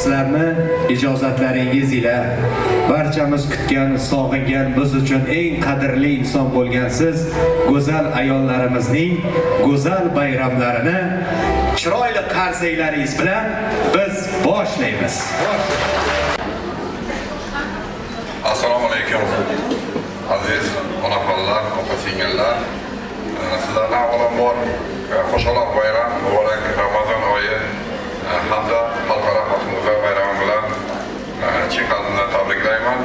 sizlarni ijozatlaringiz ila barchamiz kutgan, sog'ingan, biz uchun eng qadrli inson bo'lgan siz go'zal ayollarimizning go'zal bayramlarini chiroyli qarsakalaringiz bilan biz boshlaymiz. Assalomu alaykum. Aziz onaxonlar, opa-singillar, sizlarga avvalambor Qo'shaloq bayram, muborak Ramazon oyi hamda xalqaro xotin-qizlar bayrami bilan chin qalbimdan tabriklayman.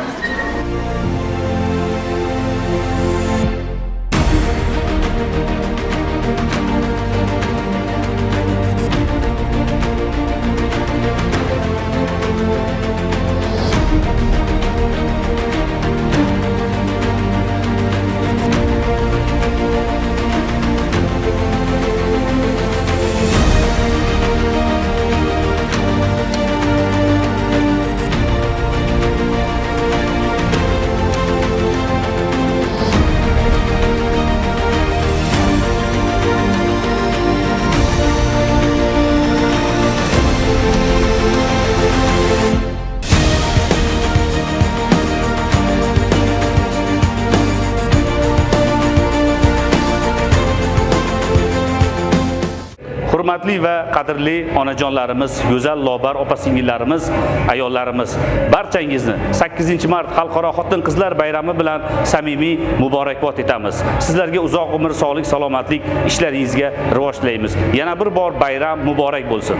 Hurmatli va qadrli onajonlarimiz, go'zal lobar opa-singillarimiz, ayollarimiz, barchangizni 8-mart Xalqaro xotin-qizlar bayrami bilan samimiy muborakbod etamiz. Sizlarga uzoq umr, sog'lik, salomatlik, ishlaringizga rivoj tilaymiz. Yana bir bor bayram muborak bo'lsin.